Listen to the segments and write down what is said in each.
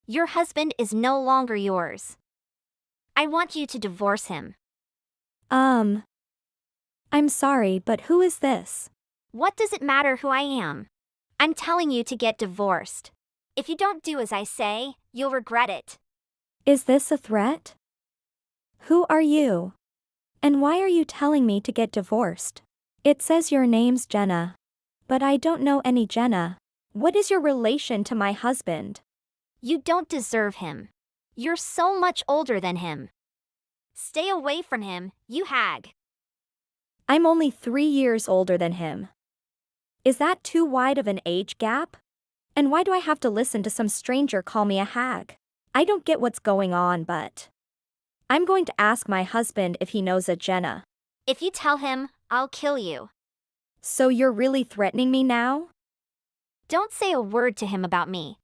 Your husband is no longer yours. I want you to divorce him. I'm sorry, but who is this? What does it matter who I am? I'm telling you to get divorced. If you don't do as I say, you'll regret it. Is this a threat? Who are you? And why are you telling me to get divorced? It says your name's Jenna. But I don't know any Jenna. What is your relation to my husband? You don't deserve him. You're so much older than him. Stay away from him, you hag. I'm only 3 years older than him. Is that too wide of an age gap? And why do I have to listen to some stranger call me a hag? I don't get what's going on, but I'm going to ask my husband if he knows a Jenna. If you tell him, I'll kill you. So you're really threatening me now? Don't say a word to him about me.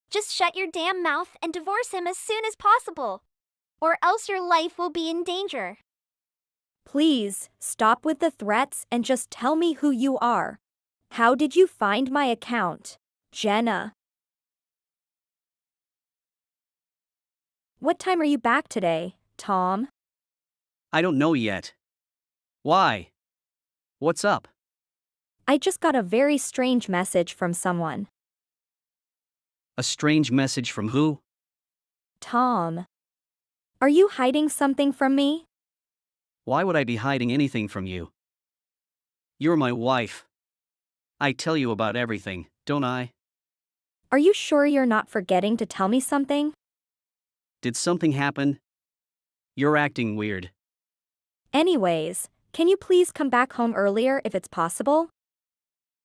Just shut your damn mouth and divorce him as soon as possible. Or else your life will be in danger. Please, stop with the threats and just tell me who you are. How did you find my account, Jenna? What time are you back today, Tom? I don't know yet. Why? What's up? I just got a very strange message from someone. A strange message from who? Tom. Are you hiding something from me? Why would I be hiding anything from you? You're my wife. I tell you about everything, don't I? Are you sure you're not forgetting to tell me something? Did something happen? You're acting weird. Anyways, can you please come back home earlier if it's possible?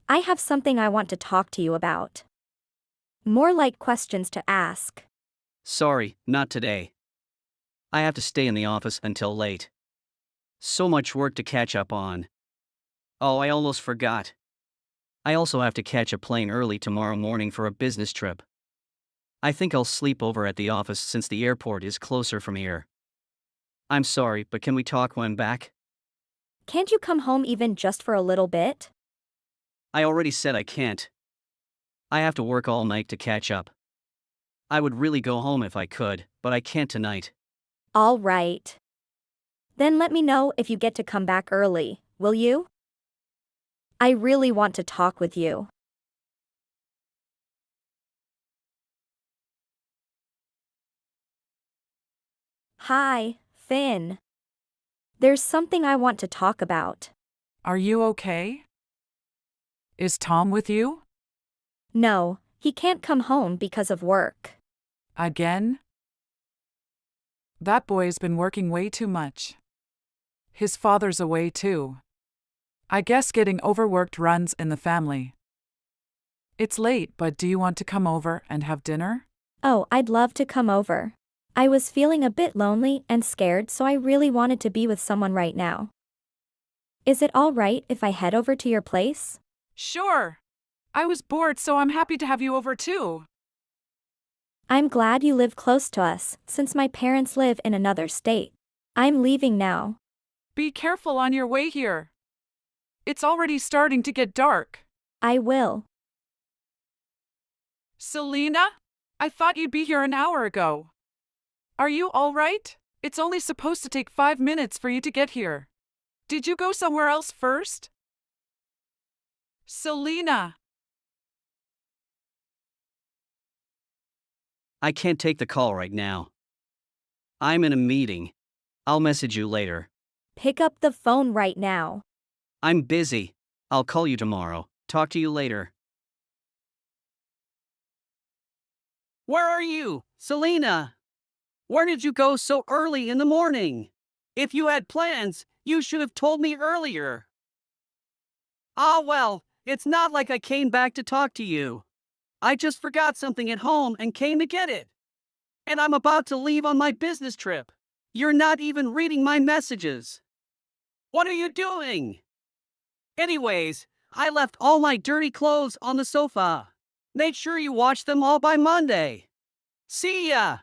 I have something I want to talk to you about. More like questions to ask. Sorry, not today. I have to stay in the office until late. So much work to catch up on. Oh, I almost forgot. I also have to catch a plane early tomorrow morning for a business trip. I think I'll sleep over at the office since the airport is closer from here. I'm sorry, but can we talk when I'm back? Can't you come home even just for a little bit? I already said I can't. I have to work all night to catch up. I would really go home if I could, but I can't tonight. All right. Then let me know if you get to come back early, will you? I really want to talk with you. Hi, Finn. There's something I want to talk about. Are you okay? Is Tom with you? No, he can't come home because of work. Again? That boy's been working way too much. His father's away too. I guess getting overworked runs in the family. It's late, but do you want to come over and have dinner? Oh, I'd love to come over. I was feeling a bit lonely and scared, so I really wanted to be with someone right now. Is it all right if I head over to your place? Sure. I was bored, so I'm happy to have you over too. I'm glad you live close to us, since my parents live in another state. I'm leaving now. Be careful on your way here. It's already starting to get dark. I will. Selena? I thought you'd be here an hour ago. Are you all right? It's only supposed to take 5 minutes for you to get here. Did you go somewhere else first? Selena! I can't take the call right now. I'm in a meeting. I'll message you later. Pick up the phone right now. I'm busy. I'll call you tomorrow. Talk to you later. Where are you, Selena? Where did you go so early in the morning? If you had plans, you should have told me earlier. Ah, well, it's not like I came back to talk to you. I just forgot something at home and came to get it. And I'm about to leave on my business trip. You're not even reading my messages. What are you doing? Anyways, I left all my dirty clothes on the sofa. Make sure you wash them all by Monday. See ya!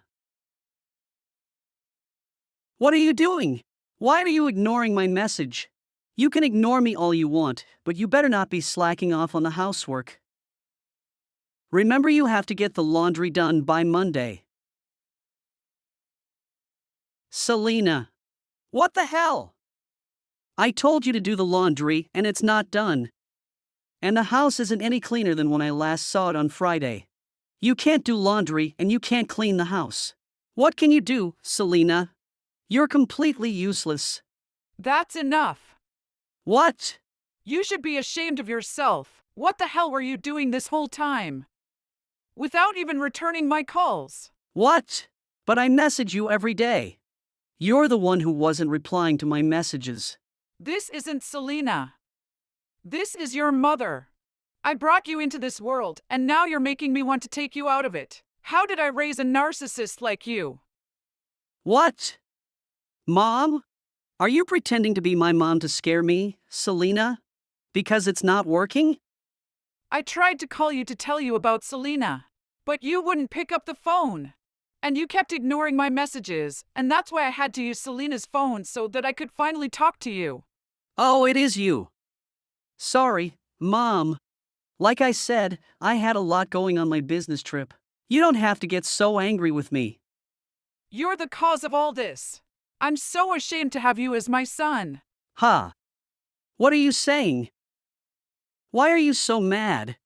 What are you doing? Why are you ignoring my message? You can ignore me all you want, but you better not be slacking off on the housework. Remember, you have to get the laundry done by Monday. Selena. What the hell? I told you to do the laundry and it's not done. And the house isn't any cleaner than when I last saw it on Friday. You can't do laundry and you can't clean the house. What can you do, Selena? You're completely useless. That's enough. What? You should be ashamed of yourself. What the hell were you doing this whole time? Without even returning my calls. What? But I message you every day. You're the one who wasn't replying to my messages. This isn't Selena. This is your mother. I brought you into this world, and now you're making me want to take you out of it. How did I raise a narcissist like you? What? Mom? Are you pretending to be my mom to scare me, Selena? Because it's not working? I tried to call you to tell you about Selena, but you wouldn't pick up the phone. And you kept ignoring my messages, and that's why I had to use Selena's phone so that I could finally talk to you. Oh, it is you. Sorry, Mom. Like I said, I had a lot going on my business trip. You don't have to get so angry with me. You're the cause of all this. I'm so ashamed to have you as my son. Ha! What are you saying? Why are you so mad?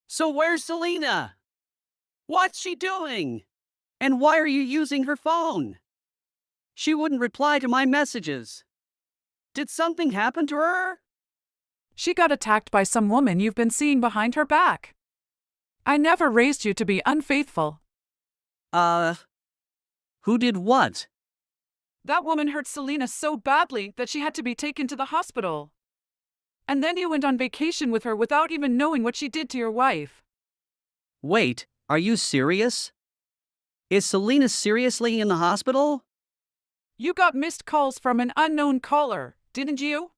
So where's Selena? What's she doing? And why are you using her phone? She wouldn't reply to my messages. Did something happen to her? She got attacked by some woman you've been seeing behind her back. I never raised you to be unfaithful. Who did what? That woman hurt Selena so badly that she had to be taken to the hospital. And then you went on vacation with her without even knowing what she did to your wife. Wait, are you serious? Is Selena seriously in the hospital? You got missed calls from an unknown caller, didn't you?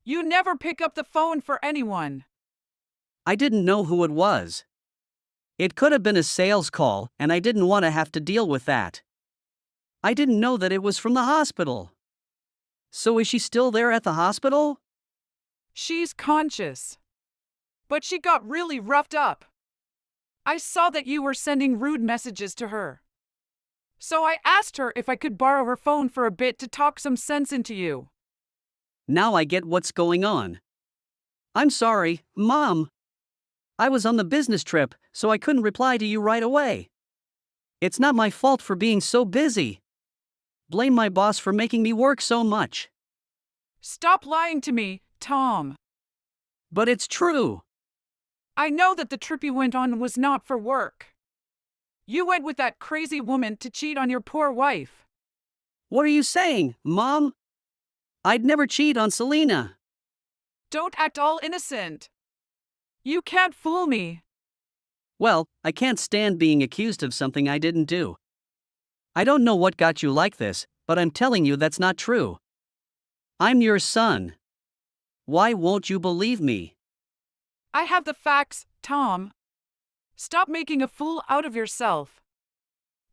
You never pick up the phone for anyone. I didn't know who it was. It could have been a sales call, and I didn't want to have to deal with that. I didn't know that it was from the hospital. So is she still there at the hospital? She's conscious. But she got really roughed up. I saw that you were sending rude messages to her. So I asked her if I could borrow her phone for a bit to talk some sense into you. Now I get what's going on. I'm sorry, Mom. I was on the business trip, so I couldn't reply to you right away. It's not my fault for being so busy. Blame my boss for making me work so much. Stop lying to me, Tom. But it's true. I know that the trip you went on was not for work. You went with that crazy woman to cheat on your poor wife. What are you saying, Mom? I'd never cheat on Selena. Don't act all innocent. You can't fool me. Well, I can't stand being accused of something I didn't do. I don't know what got you like this, but I'm telling you that's not true. I'm your son. Why won't you believe me? I have the facts, Tom. Stop making a fool out of yourself.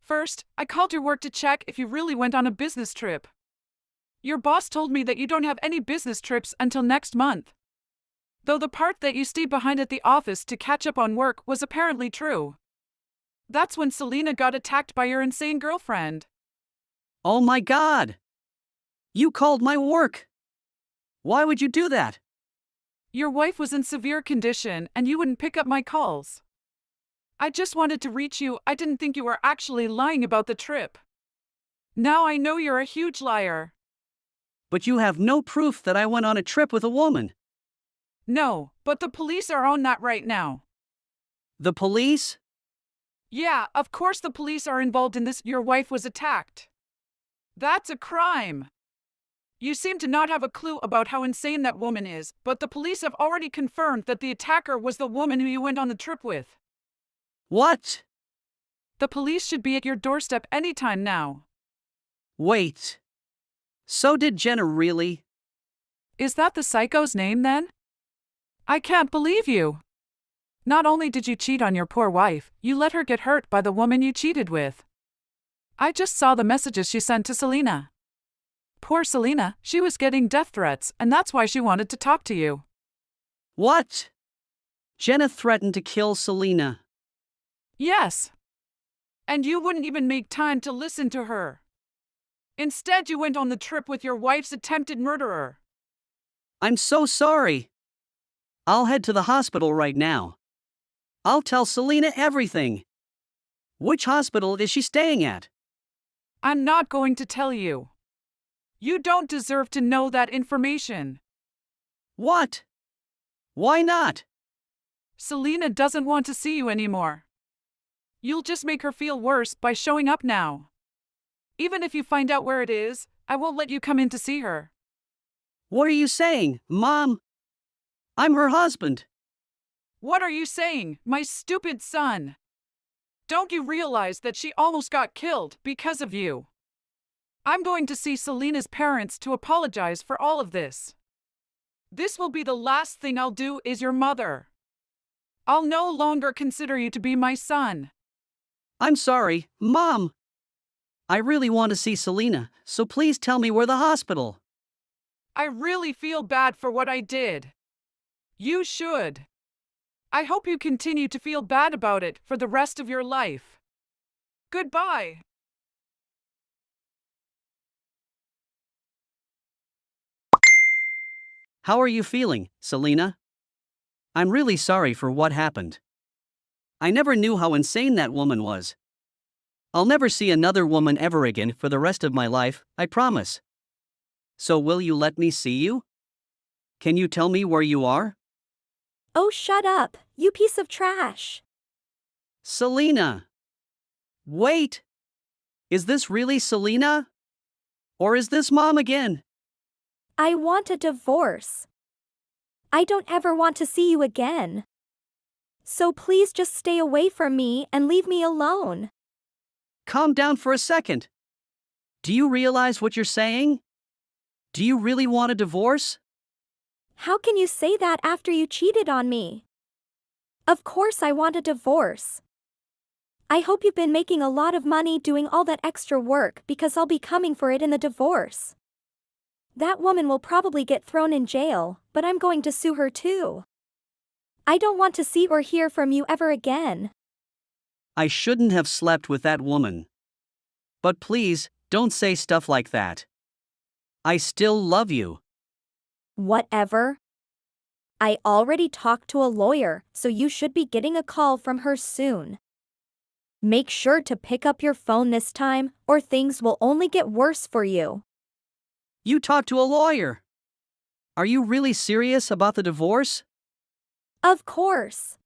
First, I called your work to check if you really went on a business trip. Your boss told me that you don't have any business trips until next month. Though the part that you stayed behind at the office to catch up on work was apparently true. That's when Selena got attacked by your insane girlfriend. Oh my God! You called my work! Why would you do that? Your wife was in severe condition and you wouldn't pick up my calls. I just wanted to reach you. I didn't think you were actually lying about the trip. Now I know you're a huge liar. But you have no proof that I went on a trip with a woman. No, but the police are on that right now. The police? Yeah, of course the police are involved in this. Your wife was attacked. That's a crime. You seem to not have a clue about how insane that woman is, but the police have already confirmed that the attacker was the woman who you went on the trip with. What? The police should be at your doorstep anytime now. Wait. So did Jenna really? Is that the psycho's name then? I can't believe you. Not only did you cheat on your poor wife, you let her get hurt by the woman you cheated with. I just saw the messages she sent to Selena. Poor Selena, she was getting death threats, and that's why she wanted to talk to you. What? Jenna threatened to kill Selena. Yes. And you wouldn't even make time to listen to her. Instead, you went on the trip with your wife's attempted murderer. I'm so sorry. I'll head to the hospital right now. I'll tell Selena everything. Which hospital is she staying at? I'm not going to tell you. You don't deserve to know that information. What? Why not? Selena doesn't want to see you anymore. You'll just make her feel worse by showing up now. Even if you find out where it is, I won't let you come in to see her. What are you saying, Mom? I'm her husband. What are you saying, my stupid son? Don't you realize that she almost got killed because of you? I'm going to see Selena's parents to apologize for all of this. This will be the last thing I'll do as your mother. I'll no longer consider you to be my son. I'm sorry, Mom. I really want to see Selena, so please tell me where the hospital. I really feel bad for what I did. You should. I hope you continue to feel bad about it for the rest of your life. Goodbye. How are you feeling, Selena? I'm really sorry for what happened. I never knew how insane that woman was. I'll never see another woman ever again for the rest of my life, I promise. So will you let me see you? Can you tell me where you are? Oh, shut up, you piece of trash. Selena! Wait! Is this really Selena? Or is this Mom again? I want a divorce. I don't ever want to see you again. So please just stay away from me and leave me alone. Calm down for a second. Do you realize what you're saying? Do you really want a divorce? How can you say that after you cheated on me? Of course I want a divorce. I hope you've been making a lot of money doing all that extra work because I'll be coming for it in the divorce. That woman will probably get thrown in jail, but I'm going to sue her too. I don't want to see or hear from you ever again. I shouldn't have slept with that woman. But please, don't say stuff like that. I still love you. Whatever. I already talked to a lawyer, so you should be getting a call from her soon. Make sure to pick up your phone this time, or things will only get worse for you. You talked to a lawyer. Are you really serious about the divorce? Of course.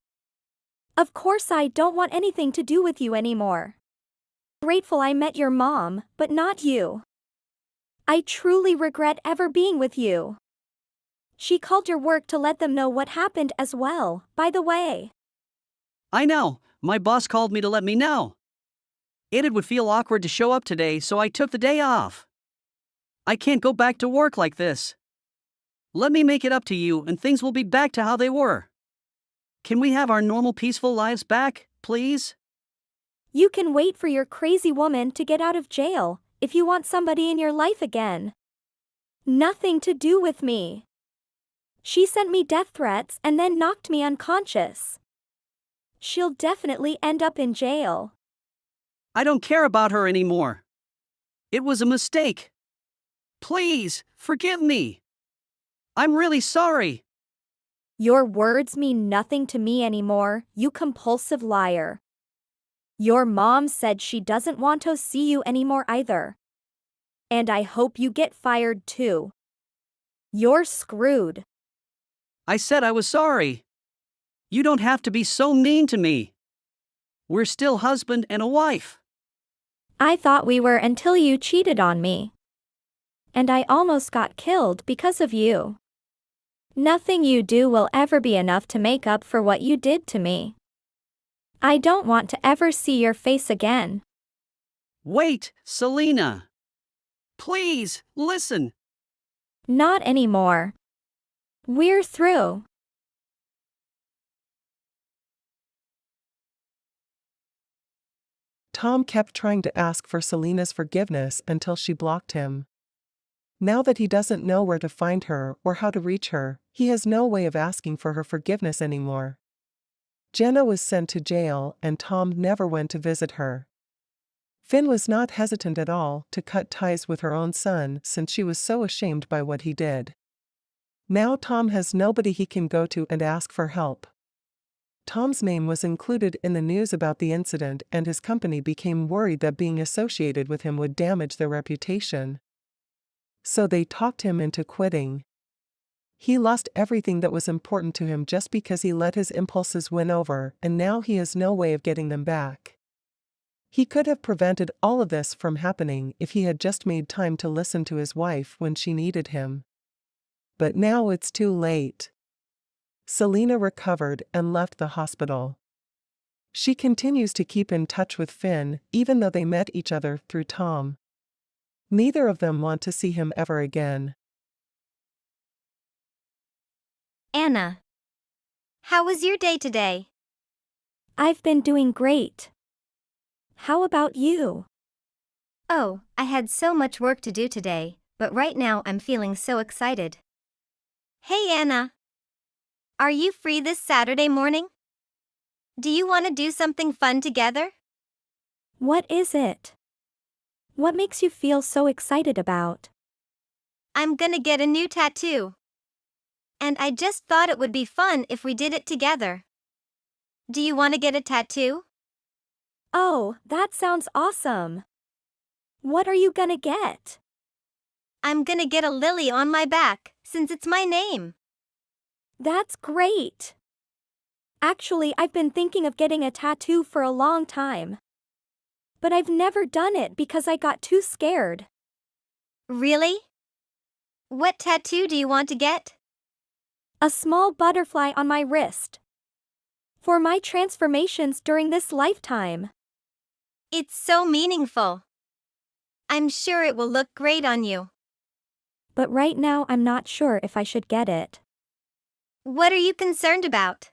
Of course I don't want anything to do with you anymore. Grateful I met your mom, but not you. I truly regret ever being with you. She called your work to let them know what happened as well, by the way. I know, my boss called me to let me know. It would feel awkward to show up today, so I took the day off. I can't go back to work like this. Let me make it up to you and things will be back to how they were. Can we have our normal peaceful lives back, please? You can wait for your crazy woman to get out of jail if you want somebody in your life again. Nothing to do with me. She sent me death threats and then knocked me unconscious. She'll definitely end up in jail. I don't care about her anymore. It was a mistake. Please, forgive me. I'm really sorry. Your words mean nothing to me anymore, you compulsive liar. Your mom said she doesn't want to see you anymore either. And I hope you get fired too. You're screwed. I said I was sorry. You don't have to be so mean to me. We're still husband and a wife. I thought we were until you cheated on me. And I almost got killed because of you. Nothing you do will ever be enough to make up for what you did to me. I don't want to ever see your face again. Wait, Selena. Please, listen. Not anymore. We're through. Tom kept trying to ask for Selena's forgiveness until she blocked him. Now that he doesn't know where to find her or how to reach her, he has no way of asking for her forgiveness anymore. Jenna was sent to jail and Tom never went to visit her. Finn was not hesitant at all to cut ties with her own son since she was so ashamed by what he did. Now Tom has nobody he can go to and ask for help. Tom's name was included in the news about the incident and his company became worried that being associated with him would damage their reputation. So they talked him into quitting. He lost everything that was important to him just because he let his impulses win over, and now he has no way of getting them back. He could have prevented all of this from happening if he had just made time to listen to his wife when she needed him. But now it's too late. Selena recovered and left the hospital. She continues to keep in touch with Finn, even though they met each other through Tom. Neither of them want to see him ever again. Anna. How was your day today? I've been doing great. How about you? Oh, I had so much work to do today, but right now I'm feeling so excited. Hey Anna. Are you free this Saturday morning? Do you want to do something fun together? What is it? What makes you feel so excited about? I'm gonna get a new tattoo. And I just thought it would be fun if we did it together. Do you want to get a tattoo? Oh, that sounds awesome. What are you gonna get? I'm gonna get a lily on my back, since it's my name. That's great. Actually, I've been thinking of getting a tattoo for a long time. But I've never done it because I got too scared. Really? What tattoo do you want to get? A small butterfly on my wrist. For my transformations during this lifetime. It's so meaningful. I'm sure it will look great on you. But right now I'm not sure if I should get it. What are you concerned about?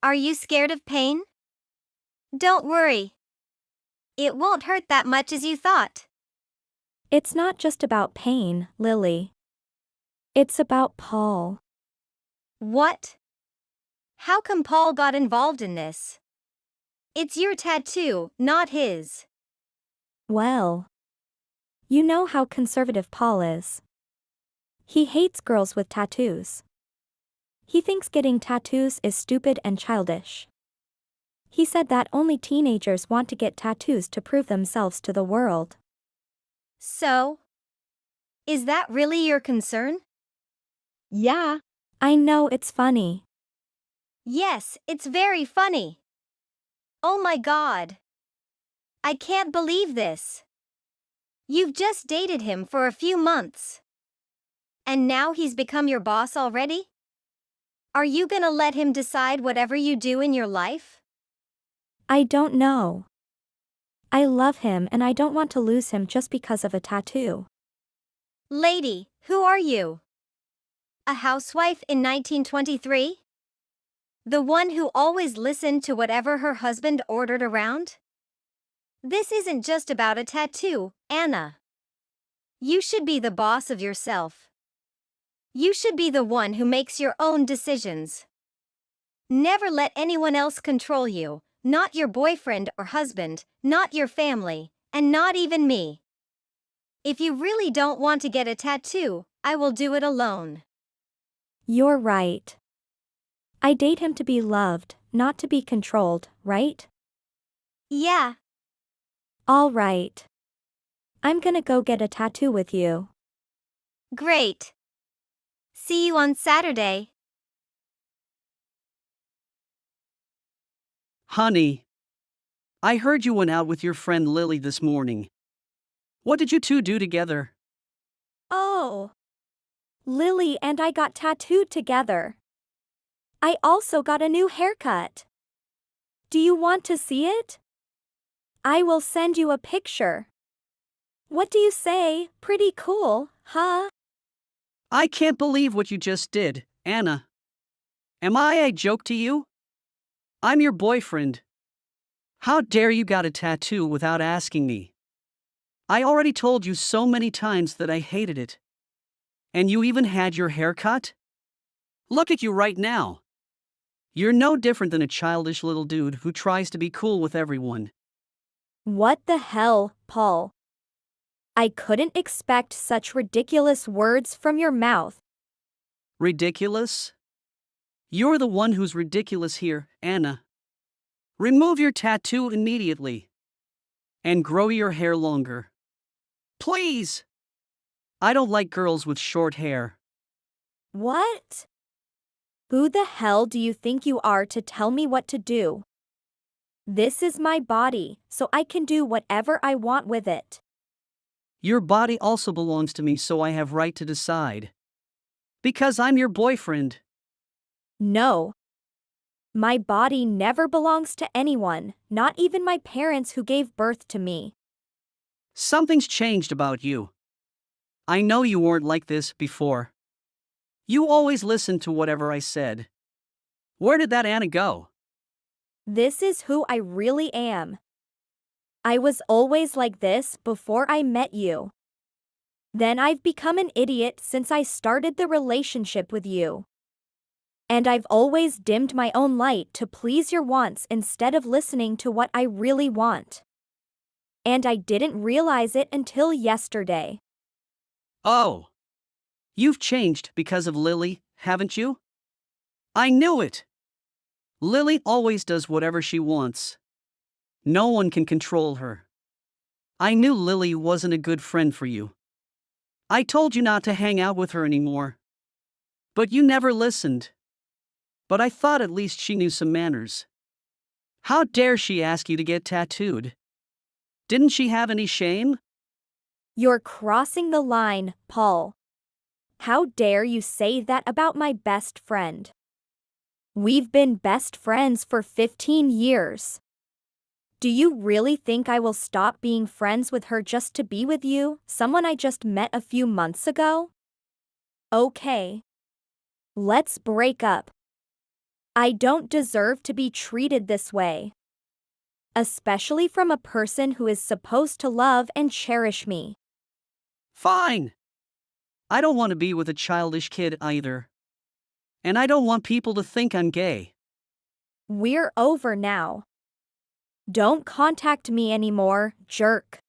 Are you scared of pain? Don't worry. It won't hurt that much as you thought. It's not just about pain, Lily. It's about Paul. What? How come Paul got involved in this? It's your tattoo, not his. Well, you know how conservative Paul is. He hates girls with tattoos. He thinks getting tattoos is stupid and childish. He said that only teenagers want to get tattoos to prove themselves to the world. So? Is that really your concern? Yeah. I know it's funny. Yes, it's very funny. Oh my God. I can't believe this. You've just dated him for a few months. And now he's become your boss already? Are you gonna let him decide whatever you do in your life? I don't know. I love him and I don't want to lose him just because of a tattoo. Lady, who are you? A housewife in 1923? The one who always listened to whatever her husband ordered around? This isn't just about a tattoo, Anna. You should be the boss of yourself. You should be the one who makes your own decisions. Never let anyone else control you, not your boyfriend or husband, not your family, and not even me. If you really don't want to get a tattoo, I will do it alone. You're right. I date him to be loved, not to be controlled, right? Yeah. All right. I'm gonna go get a tattoo with you. Great. See you on Saturday. Honey, I heard you went out with your friend Lily this morning. What did you two do together? Oh. Lily and I got tattooed together. I also got a new haircut. Do you want to see it? I will send you a picture. What do you say? Pretty cool, huh? I can't believe what you just did, Anna. Am I a joke to you? I'm your boyfriend. How dare you got a tattoo without asking me? I already told you so many times that I hated it. And you even had your hair cut? Look at you right now. You're no different than a childish little dude who tries to be cool with everyone. What the hell, Paul? I couldn't expect such ridiculous words from your mouth. Ridiculous? You're the one who's ridiculous here, Anna. Remove your tattoo immediately. And grow your hair longer. Please! I don't like girls with short hair. What? Who the hell do you think you are to tell me what to do? This is my body, so I can do whatever I want with it. Your body also belongs to me, so I have right to decide. Because I'm your boyfriend. No. My body never belongs to anyone, not even my parents who gave birth to me. Something's changed about you. I know you weren't like this before. You always listened to whatever I said. Where did that Anna go? This is who I really am. I was always like this before I met you. Then I've become an idiot since I started the relationship with you. And I've always dimmed my own light to please your wants instead of listening to what I really want. And I didn't realize it until yesterday. Oh. You've changed because of Lily, haven't you? I knew it. Lily always does whatever she wants. No one can control her. I knew Lily wasn't a good friend for you. I told you not to hang out with her anymore. But you never listened. But I thought at least she knew some manners. How dare she ask you to get tattooed? Didn't she have any shame? You're crossing the line, Paul. How dare you say that about my best friend? We've been best friends for 15 years. Do you really think I will stop being friends with her just to be with you, someone I just met a few months ago? Okay. Let's break up. I don't deserve to be treated this way. Especially from a person who is supposed to love and cherish me. Fine. I don't want to be with a childish kid either. And I don't want people to think I'm gay. We're over now. Don't contact me anymore, jerk.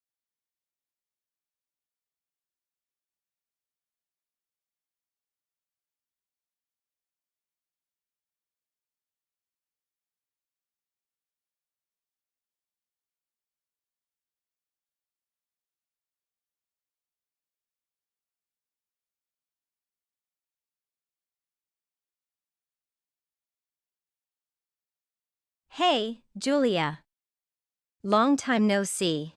Hey, Julia. Long time no see.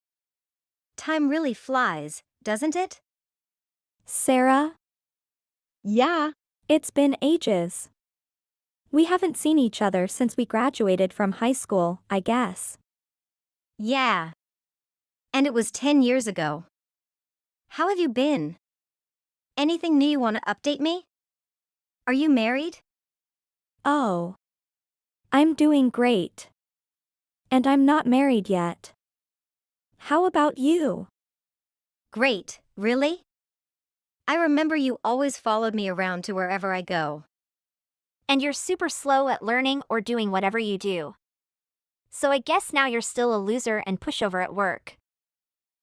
Time really flies, doesn't it? Sarah? Yeah. It's been ages. We haven't seen each other since we graduated from high school, I guess. Yeah. And it was 10 years ago. How have you been? Anything new you want to update me? Are you married? Oh. I'm doing great. And I'm not married yet. How about you? Great, really? I remember you always followed me around to wherever I go. And you're super slow at learning or doing whatever you do. So I guess now you're still a loser and pushover at work.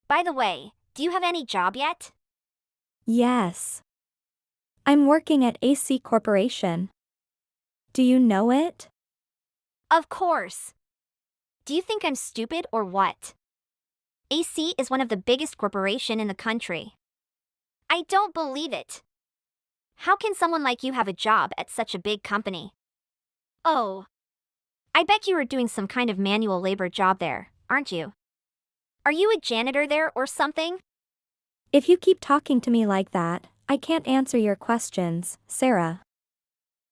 By the way, do you have any job yet? Yes. I'm working at AC Corporation. Do you know it? Of course. Do you think I'm stupid or what? AC is one of the biggest corporation in the country. I don't believe it. How can someone like you have a job at such a big company? Oh. I bet you are doing some kind of manual labor job there, aren't you? Are you a janitor there or something? If you keep talking to me like that, I can't answer your questions, Sarah.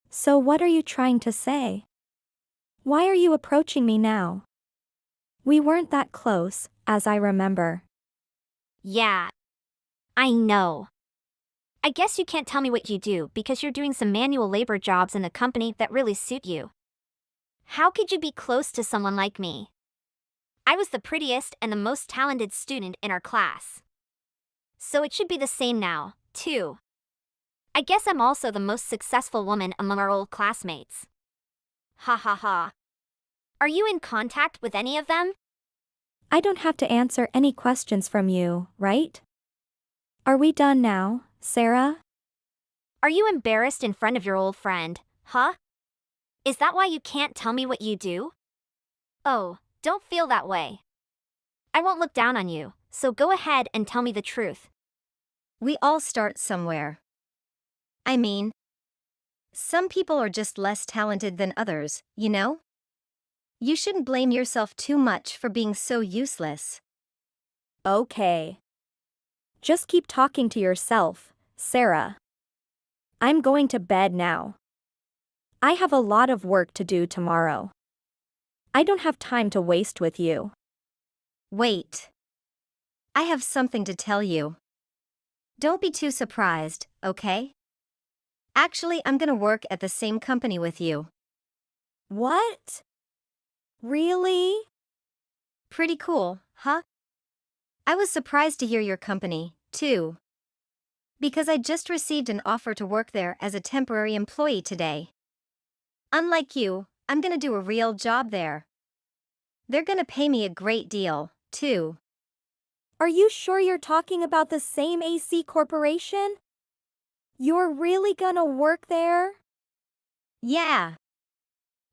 So what are you trying to say? Why are you approaching me now? We weren't that close, as I remember. Yeah. I know. I guess you can't tell me what you do because you're doing some manual labor jobs in the company that really suit you. How could you be close to someone like me? I was the prettiest and the most talented student in our class. So it should be the same now, too. I guess I'm also the most successful woman among our old classmates. Ha ha ha. Are you in contact with any of them? I don't have to answer any questions from you, right? Are we done now, Sarah? Are you embarrassed in front of your old friend, huh? Is that why you can't tell me what you do? Oh, don't feel that way. I won't look down on you, so go ahead and tell me the truth. We all start somewhere. I mean, some people are just less talented than others, you know? You shouldn't blame yourself too much for being so useless. Okay. Just keep talking to yourself, Sarah. I'm going to bed now. I have a lot of work to do tomorrow. I don't have time to waste with you. Wait. I have something to tell you. Don't be too surprised, okay? Actually, I'm gonna work at the same company with you. What? Really? Pretty cool, huh? I was surprised to hear your company, too. Because I just received an offer to work there as a temporary employee today. Unlike you, I'm gonna do a real job there. They're gonna pay me a great deal, too. Are you sure you're talking about the same AC corporation? You're really gonna work there? Yeah.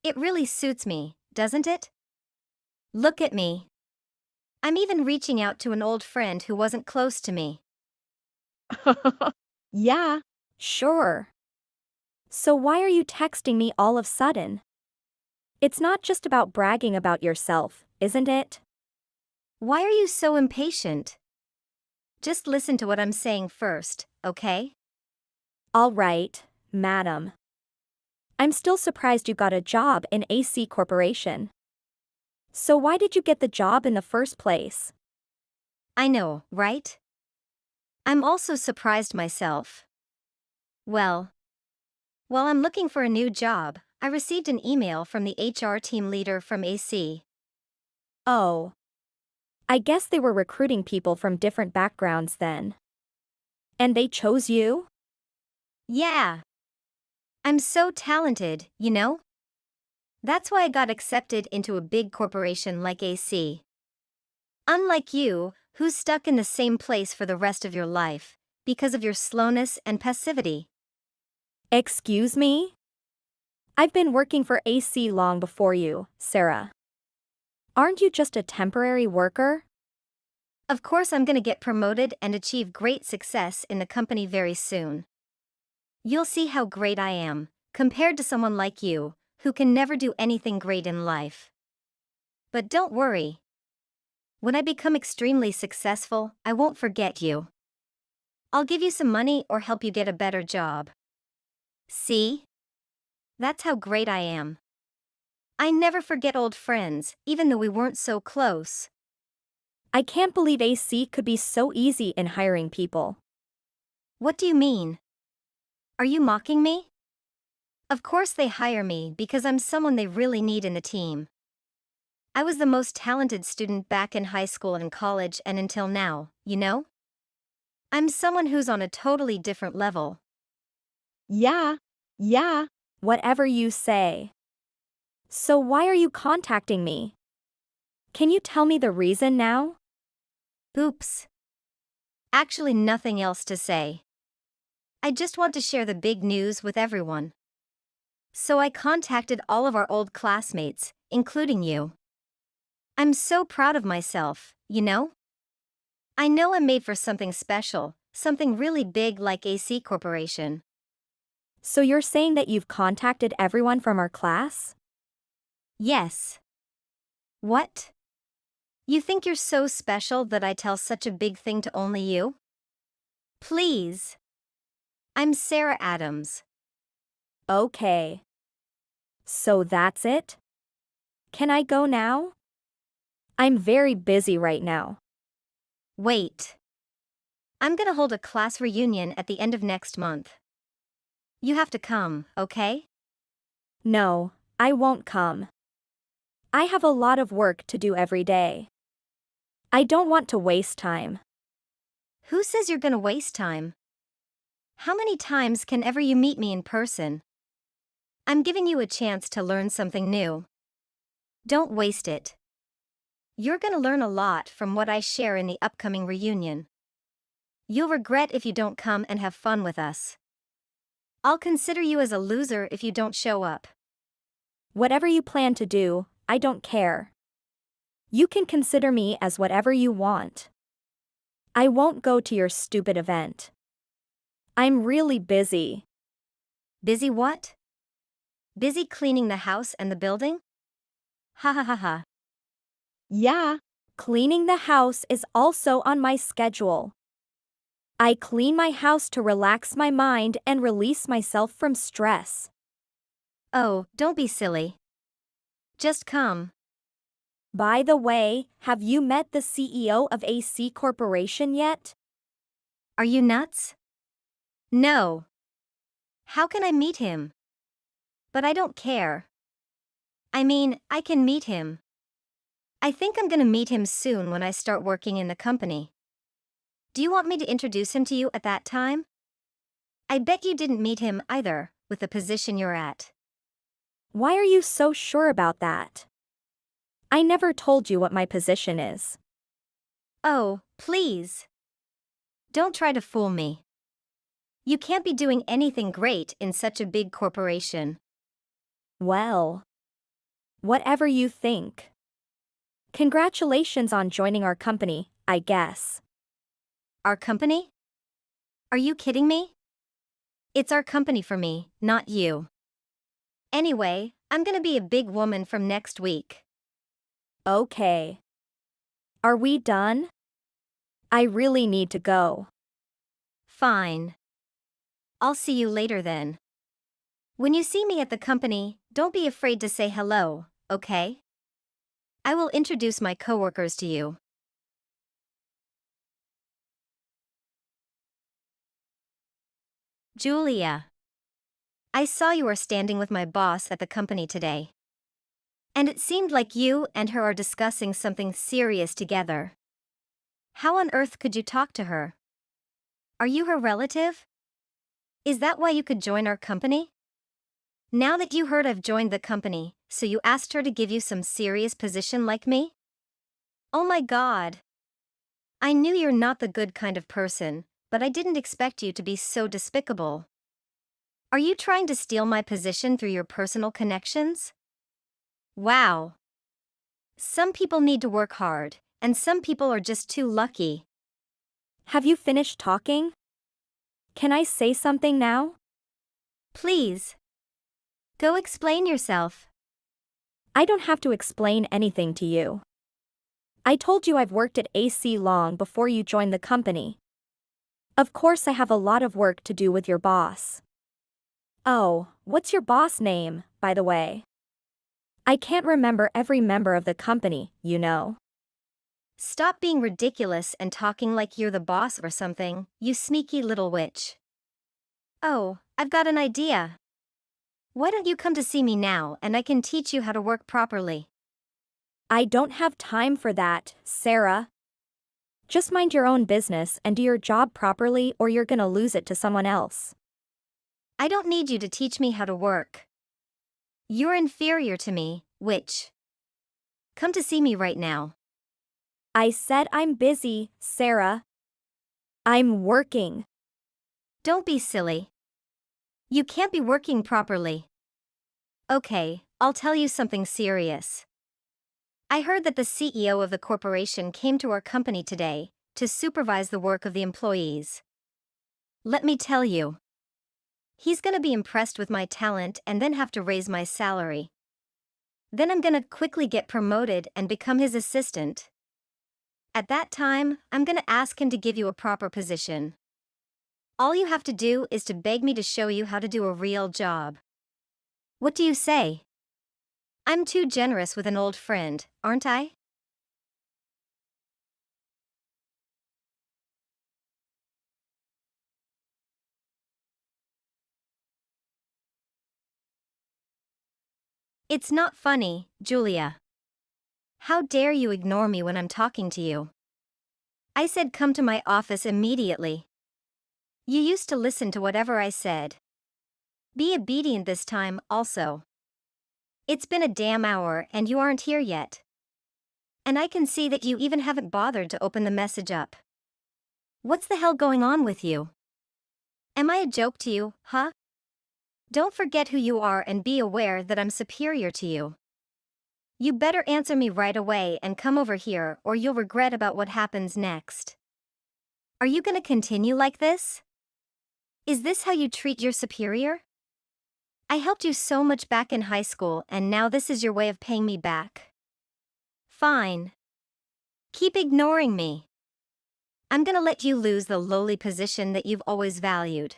It really suits me, doesn't it? Look at me. I'm even reaching out to an old friend who wasn't close to me. Yeah, sure. So why are you texting me all of a sudden? It's not just about bragging about yourself, isn't it? Why are you so impatient? Just listen to what I'm saying first, okay? All right, madam. I'm still surprised you got a job in AC Corporation. So why did you get the job in the first place? I know, right? I'm also surprised myself. Well, while I'm looking for a new job, I received an email from the HR team leader from AC. Oh. I guess they were recruiting people from different backgrounds then. And they chose you? Yeah. I'm so talented, you know? That's why I got accepted into a big corporation like AC. Unlike you, who's stuck in the same place for the rest of your life, because of your slowness and passivity. Excuse me? I've been working for AC long before you, Sarah. Aren't you just a temporary worker? Of course, I'm gonna get promoted and achieve great success in the company very soon. You'll see how great I am, compared to someone like you, who can never do anything great in life. But don't worry. When I become extremely successful, I won't forget you. I'll give you some money or help you get a better job. See? That's how great I am. I never forget old friends, even though we weren't so close. I can't believe AC could be so easy in hiring people. What do you mean? Are you mocking me? Of course they hire me because I'm someone they really need in the team. I was the most talented student back in high school and college and until now, you know? I'm someone who's on a totally different level. Yeah. Whatever you say. So why are you contacting me? Can you tell me the reason now? Oops. Actually, nothing else to say. I just want to share the big news with everyone. So I contacted all of our old classmates, including you. I'm so proud of myself, you know? I know I'm made for something special, something really big like AC Corporation. So you're saying that you've contacted everyone from our class? Yes. What? You think you're so special that I tell such a big thing to only you? Please. I'm Sarah Adams. Okay. So that's it? Can I go now? I'm very busy right now. Wait. I'm gonna hold a class reunion at the end of next month. You have to come, okay? No, I won't come. I have a lot of work to do every day. I don't want to waste time. Who says you're gonna waste time? How many times can ever you meet me in person? I'm giving you a chance to learn something new. Don't waste it. You're gonna learn a lot from what I share in the upcoming reunion. You'll regret if you don't come and have fun with us. I'll consider you as a loser if you don't show up. Whatever you plan to do, I don't care. You can consider me as whatever you want. I won't go to your stupid event. I'm really busy. Busy what? Busy cleaning the house and the building? Ha ha ha ha. Yeah, cleaning the house is also on my schedule. I clean my house to relax my mind and release myself from stress. Oh, don't be silly. Just come. By the way, have you met the CEO of AC Corporation yet? Are you nuts? No. How can I meet him? But I don't care. I mean, I can meet him. I think I'm gonna meet him soon when I start working in the company. Do you want me to introduce him to you at that time? I bet you didn't meet him either, with the position you're at. Why are you so sure about that? I never told you what my position is. Oh, please. Don't try to fool me. You can't be doing anything great in such a big corporation. Well, whatever you think. Congratulations on joining our company, I guess. Our company? Are you kidding me? It's our company for me, not you. Anyway, I'm gonna be a big woman from next week. Okay. Are we done? I really need to go. Fine. I'll see you later then. When you see me at the company, don't be afraid to say hello, okay? I will introduce my coworkers to you. Julia. I saw you were standing with my boss at the company today. And it seemed like you and her are discussing something serious together. How on earth could you talk to her? Are you her relative? Is that why you could join our company? Now that you heard I've joined the company, so you asked her to give you some serious position like me? Oh my God. I knew you're not the good kind of person, but I didn't expect you to be so despicable. Are you trying to steal my position through your personal connections? Wow. Some people need to work hard, and some people are just too lucky. Have you finished talking? Can I say something now? Please. Go explain yourself. I don't have to explain anything to you. I told you I've worked at AC long before you joined the company. Of course I have a lot of work to do with your boss. Oh, what's your boss name, by the way? I can't remember every member of the company, you know. Stop being ridiculous and talking like you're the boss or something, you sneaky little witch. Oh, I've got an idea. Why don't you come to see me now and I can teach you how to work properly? I don't have time for that, Sarah. Just mind your own business and do your job properly or you're gonna lose it to someone else. I don't need you to teach me how to work. You're inferior to me, witch. Come to see me right now. I said I'm busy, Sarah. I'm working. Don't be silly. You can't be working properly. Okay, I'll tell you something serious. I heard that the CEO of the corporation came to our company today to supervise the work of the employees. Let me tell you. He's gonna be impressed with my talent and then have to raise my salary. Then I'm gonna quickly get promoted and become his assistant. At that time, I'm gonna ask him to give you a proper position. All you have to do is to beg me to show you how to do a real job. What do you say? I'm too generous with an old friend, aren't I? It's not funny, Julia. How dare you ignore me when I'm talking to you? I said come to my office immediately. You used to listen to whatever I said. Be obedient this time, also. It's been a damn hour and you aren't here yet. And I can see that you even haven't bothered to open the message up. What's the hell going on with you? Am I a joke to you, huh? Don't forget who you are and be aware that I'm superior to you. You better answer me right away and come over here or you'll regret about what happens next. Are you gonna continue like this? Is this how you treat your superior? I helped you so much back in high school and now this is your way of paying me back. Fine. Keep ignoring me. I'm gonna let you lose the lowly position that you've always valued.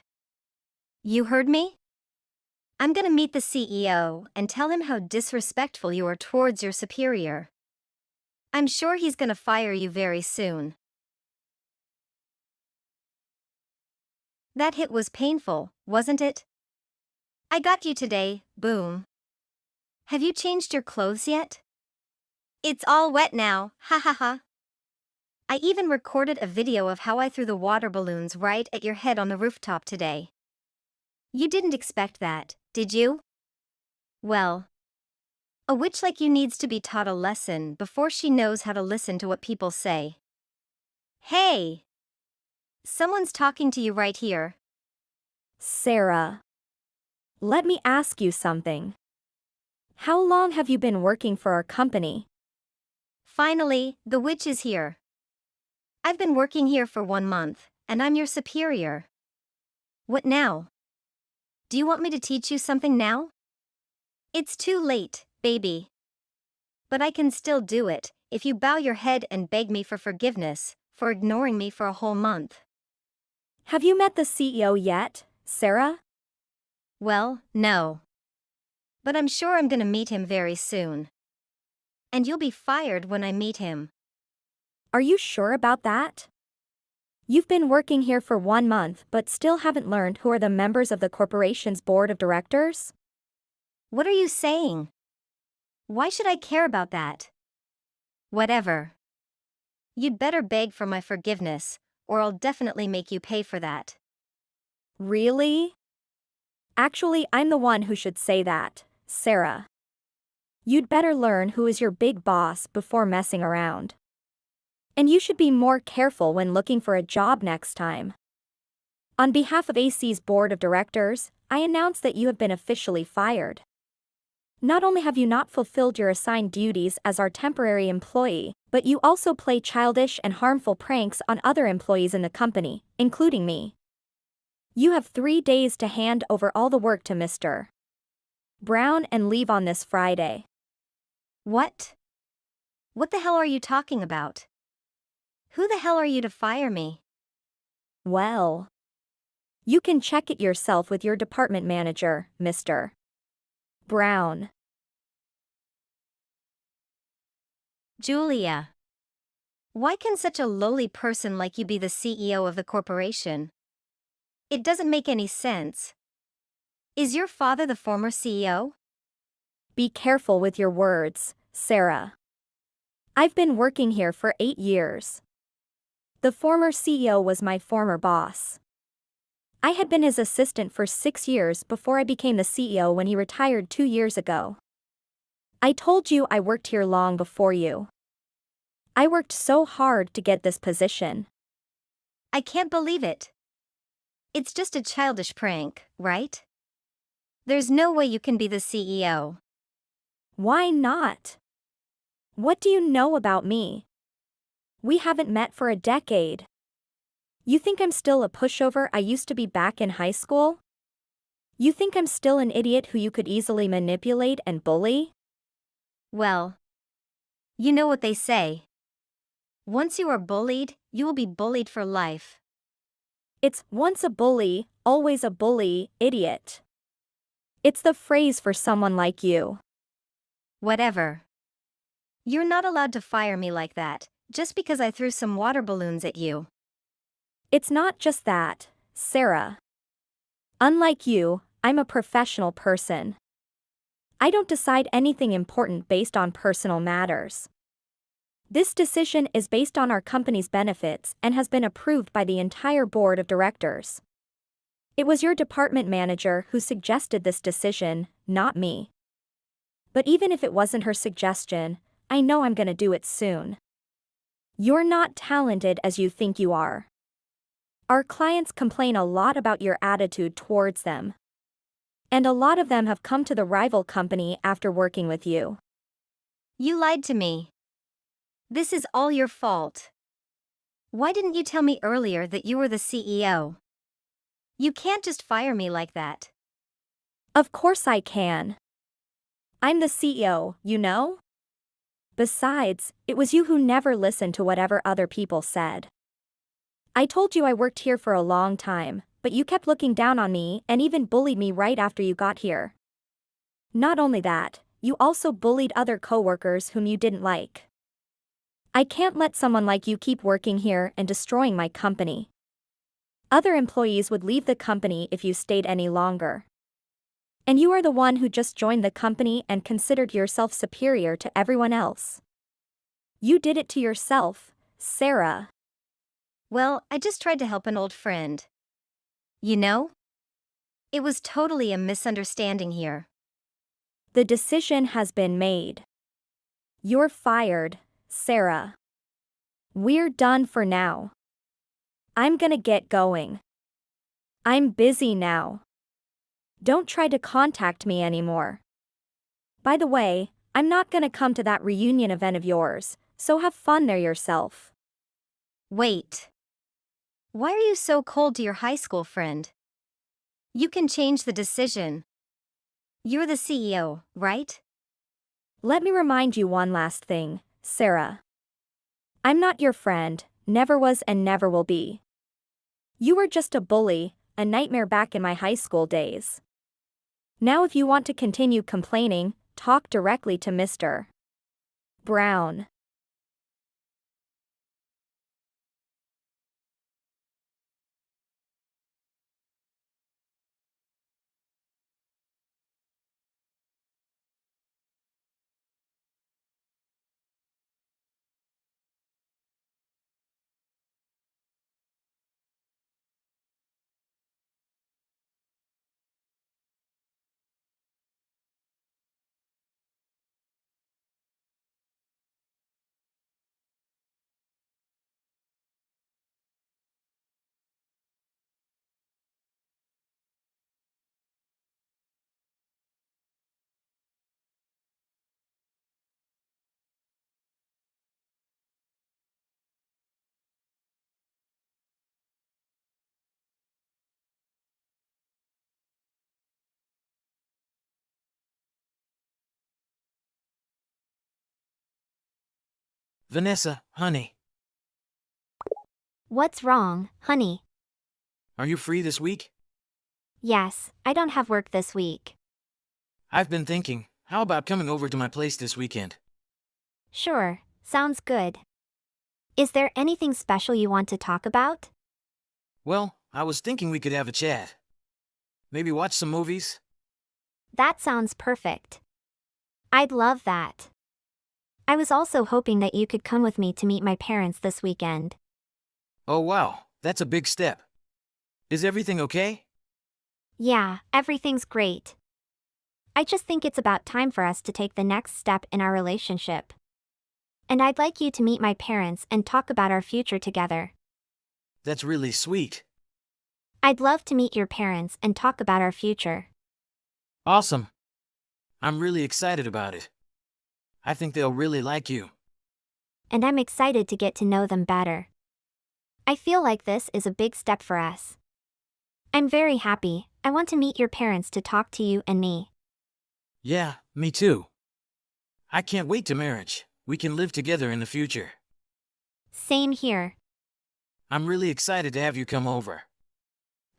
You heard me? I'm gonna meet the CEO and tell him how disrespectful you are towards your superior. I'm sure he's gonna fire you very soon. That hit was painful, wasn't it? I got you today, boom. Have you changed your clothes yet? It's all wet now, ha ha ha. I even recorded a video of how I threw the water balloons right at your head on the rooftop today. You didn't expect that, did you? Well, a witch like you needs to be taught a lesson before she knows how to listen to what people say. Hey! Someone's talking to you right here. Sarah. Let me ask you something. How long have you been working for our company? Finally, the witch is here. I've been working here for 1 month, and I'm your superior. What now? Do you want me to teach you something now? It's too late, baby. But I can still do it, if you bow your head and beg me for forgiveness, for ignoring me for a whole month. Have you met the CEO yet, Sarah? Well, no. But I'm sure I'm gonna meet him very soon. And you'll be fired when I meet him. Are you sure about that? You've been working here for 1 month but still haven't learned who are the members of the corporation's board of directors? What are you saying? Why should I care about that? Whatever. You'd better beg for my forgiveness, or I'll definitely make you pay for that. Really? Actually, I'm the one who should say that, Sarah. You'd better learn who is your big boss before messing around. And you should be more careful when looking for a job next time. On behalf of AC's board of directors, I announce that you have been officially fired. Not only have you not fulfilled your assigned duties as our temporary employee, but you also play childish and harmful pranks on other employees in the company, including me. You have 3 days to hand over all the work to Mr. Brown and leave on this Friday. What? What the hell are you talking about? Who the hell are you to fire me? Well, you can check it yourself with your department manager, Mr. Brown. Julia. Why can such a lowly person like you be the CEO of the corporation? It doesn't make any sense. Is your father the former CEO? Be careful with your words, Sarah. I've been working here for 8 years. The former CEO was my former boss. I had been his assistant for 6 years before I became the CEO when he retired 2 years ago. I told you I worked here long before you. I worked so hard to get this position. I can't believe it. It's just a childish prank, right? There's no way you can be the CEO. Why not? What do you know about me? We haven't met for a decade. You think I'm still a pushover I used to be back in high school? You think I'm still an idiot who you could easily manipulate and bully? Well, you know what they say. Once you are bullied, you will be bullied for life. It's once a bully, always a bully, idiot. It's the phrase for someone like you. Whatever. You're not allowed to fire me like that, just because I threw some water balloons at you. It's not just that, Sarah. Unlike you, I'm a professional person. I don't decide anything important based on personal matters. This decision is based on our company's benefits and has been approved by the entire board of directors. It was your department manager who suggested this decision, not me. But even if it wasn't her suggestion, I know I'm gonna do it soon. You're not talented as you think you are. Our clients complain a lot about your attitude towards them. And a lot of them have come to the rival company after working with you. You lied to me. This is all your fault. Why didn't you tell me earlier that you were the CEO? You can't just fire me like that. Of course I can. I'm the CEO, you know? Besides, it was you who never listened to whatever other people said. I told you I worked here for a long time, but you kept looking down on me and even bullied me right after you got here. Not only that, you also bullied other coworkers whom you didn't like. I can't let someone like you keep working here and destroying my company. Other employees would leave the company if you stayed any longer. And you are the one who just joined the company and considered yourself superior to everyone else. You did it to yourself, Sarah. Well, I just tried to help an old friend. You know? It was totally a misunderstanding here. The decision has been made. You're fired, Sarah. We're done for now. I'm gonna get going. I'm busy now. Don't try to contact me anymore. By the way, I'm not gonna come to that reunion event of yours, so have fun there yourself. Wait. Why are you so cold to your high school friend? You can change the decision. You're the CEO, right? Let me remind you one last thing, Sarah. I'm not your friend, never was and never will be. You were just a bully, a nightmare back in my high school days. Now if you want to continue complaining, talk directly to Mr. Brown. Vanessa, honey, What's wrong, honey? are you free this week? Yes, I don't have work this week. I've been thinking, how about coming over to my place this weekend? Sure, sounds good. Is there anything special you want to talk about? Well, I was thinking we could have a chat. Maybe watch some movies? That sounds perfect. I'd love that. I was also hoping that you could come with me to meet my parents this weekend. Oh wow, that's a big step. Is everything okay? Yeah, everything's great. I just think it's about time for us to take the next step in our relationship. And I'd like you to meet my parents and talk about our future together. That's really sweet. I'd love to meet your parents and talk about our future. Awesome. I'm really excited about it. I think they'll really like you. And I'm excited to get to know them better. I feel like this is a big step for us. I'm very happy. I want to meet your parents to talk to you and me. Yeah, me too. I can't wait to marriage. We can live together in the future. Same here. I'm really excited to have you come over.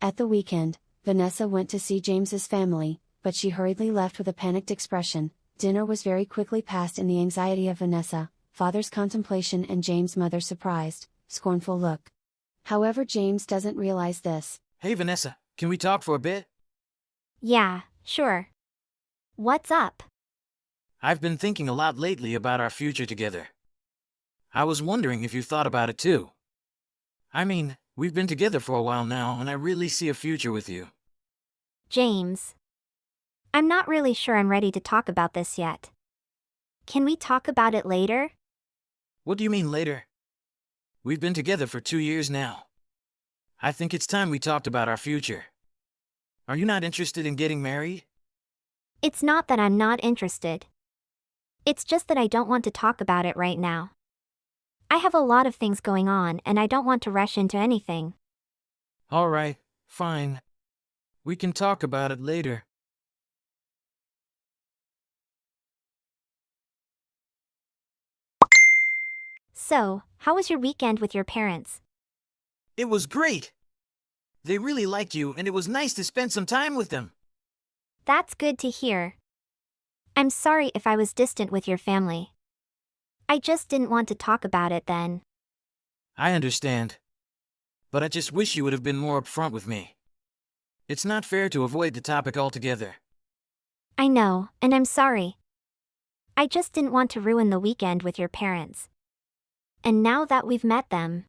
At the weekend, Vanessa went to see James's family, but she hurriedly left with a panicked expression. Dinner was very quickly passed in the anxiety of Vanessa, father's contemplation and James' mother's surprised, scornful look. However, James doesn't realize this. Hey Vanessa, can we talk for a bit? Yeah, sure. What's up? I've been thinking a lot lately about our future together. I was wondering if you thought about it too. I mean, We've been together for a while now, and I really see a future with you. James. I'm not really sure I'm ready to talk about this yet. Can we talk about it later? What do you mean later? We've been together for 2 years now. I think it's time we talked about our future. Are you not interested in getting married? It's not that I'm not interested. It's just that I don't want to talk about it right now. I have a lot of things going on and I don't want to rush into anything. All right, fine. We can talk about it later. So, how was your weekend with your parents? It was great. They really liked you, and it was nice to spend some time with them. That's good to hear. I'm sorry if I was distant with your family. I just didn't want to talk about it then. I understand. But I just wish you would have been more upfront with me. It's not fair to avoid the topic altogether. I know, and I'm sorry. I just didn't want to ruin the weekend with your parents. And now that we've met them,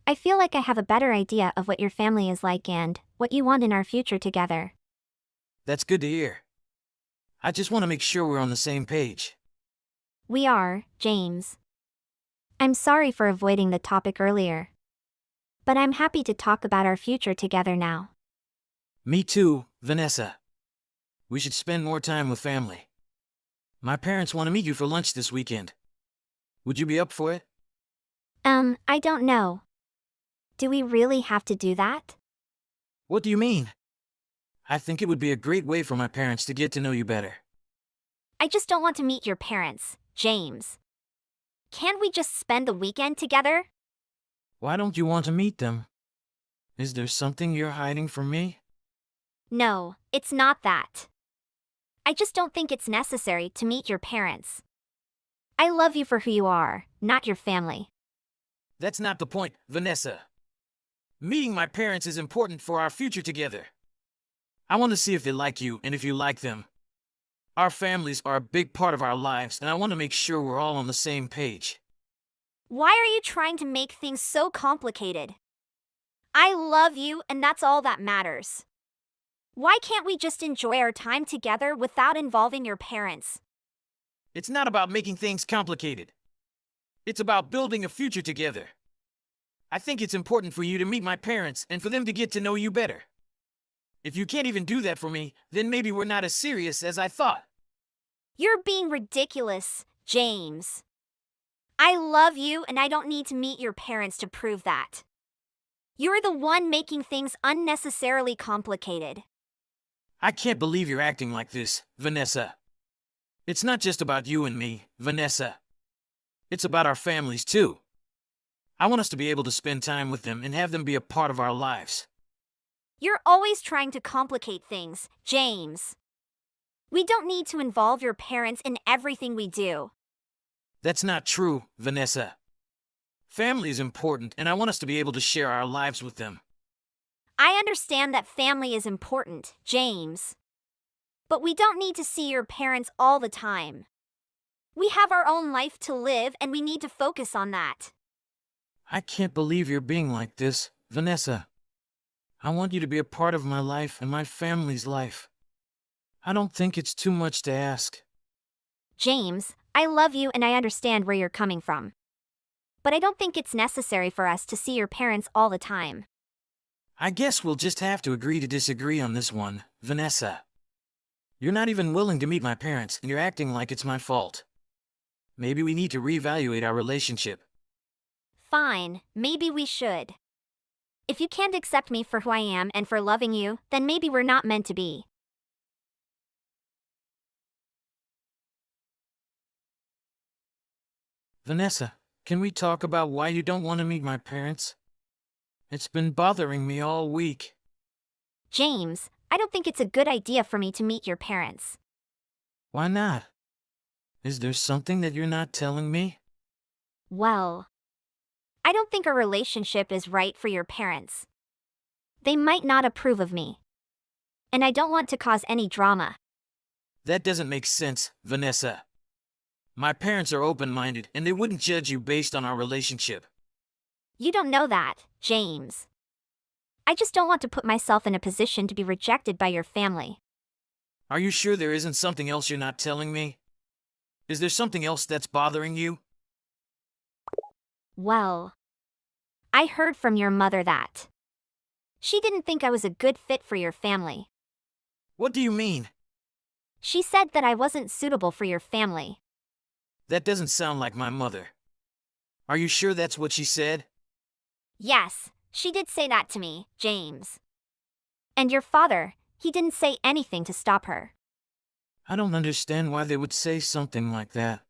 I feel like I have a better idea of what your family is like and what you want in our future together. That's good to hear. I just want to make sure we're on the same page. We are, James. I'm sorry for avoiding the topic earlier. But I'm happy to talk about our future together now. Me too, Vanessa. We should spend more time with family. My parents want to meet you for lunch this weekend. Would you be up for it? I don't know. Do we really have to do that? What do you mean? I think it would be a great way for my parents to get to know you better. I just don't want to meet your parents, James. Can't we just spend the weekend together? Why don't you want to meet them? Is there something you're hiding from me? No, it's not that. I just don't think it's necessary to meet your parents. I love you for who you are, not your family. That's not the point, Vanessa. Meeting my parents is important for our future together. I want to see if they like you and if you like them. Our families are a big part of our lives, and I want to make sure we're all on the same page. Why are you trying to make things so complicated? I love you, and that's all that matters. Why can't we just enjoy our time together without involving your parents? It's not about making things complicated. It's about building a future together. I think it's important for you to meet my parents and for them to get to know you better. If you can't even do that for me, then maybe we're not as serious as I thought. You're being ridiculous, James. I love you and I don't need to meet your parents to prove that. You're the one making things unnecessarily complicated. I can't believe you're acting like this, Vanessa. It's not just about you and me, Vanessa. It's about our families too. I want us to be able to spend time with them and have them be a part of our lives. You're always trying to complicate things, James. We don't need to involve your parents in everything we do. That's not true, Vanessa. Family is important, and I want us to be able to share our lives with them. I understand that family is important, James. But we don't need to see your parents all the time. We have our own life to live and we need to focus on that. I can't believe you're being like this, Vanessa. I want you to be a part of my life and my family's life. I don't think it's too much to ask. James, I love you and I understand where you're coming from. But I don't think it's necessary for us to see your parents all the time. I guess we'll just have to agree to disagree on this one, Vanessa. You're not even willing to meet my parents, and you're acting like it's my fault. Maybe we need to reevaluate our relationship. Fine, maybe we should. If you can't accept me for who I am and for loving you, then maybe we're not meant to be. Vanessa, can we talk about why you don't want to meet my parents? It's been bothering me all week. James, I don't think it's a good idea for me to meet your parents. Why not? Is there something that you're not telling me? Well, I don't think our relationship is right for your parents. They might not approve of me. And I don't want to cause any drama. That doesn't make sense, Vanessa. My parents are open-minded and they wouldn't judge you based on our relationship. You don't know that, James. I just don't want to put myself in a position to be rejected by your family. Are you sure there isn't something else you're not telling me? Is there something else that's bothering you? Well, I heard from your mother that she didn't think I was a good fit for your family. What do you mean? She said that I wasn't suitable for your family. That doesn't sound like my mother. Are you sure that's what she said? Yes, she did say that to me, James. And your father, he didn't say anything to stop her. I don't understand why they would say something like that.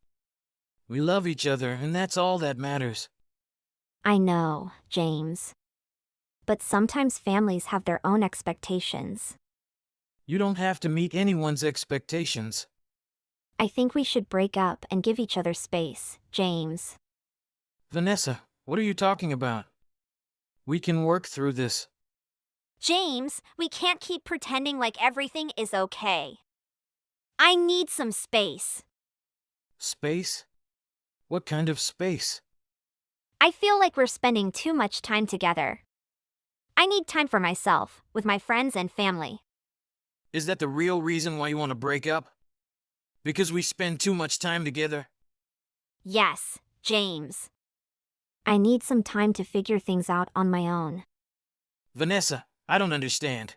We love each other, and that's all that matters. I know, James. But sometimes families have their own expectations. You don't have to meet anyone's expectations. I think we should break up and give each other space, James. Vanessa, what are you talking about? We can work through this. James, we can't keep pretending like everything is okay. I need some space. Space? What kind of space? I feel like we're spending too much time together. I need time for myself, with my friends and family. Is that the real reason why you want to break up? Because we spend too much time together? Yes, James. I need some time to figure things out on my own. Vanessa, I don't understand.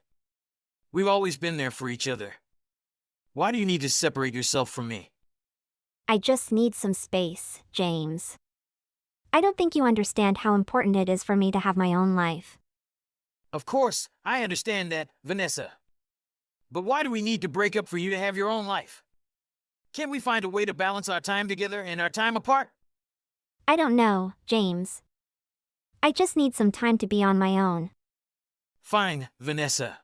We've always been there for each other. Why do you need to separate yourself from me? I just need some space, James. I don't think you understand how important it is for me to have my own life. Of course, I understand that, Vanessa. But why do we need to break up for you to have your own life? Can't we find a way to balance our time together and our time apart? I don't know, James. I just need some time to be on my own. Fine, Vanessa.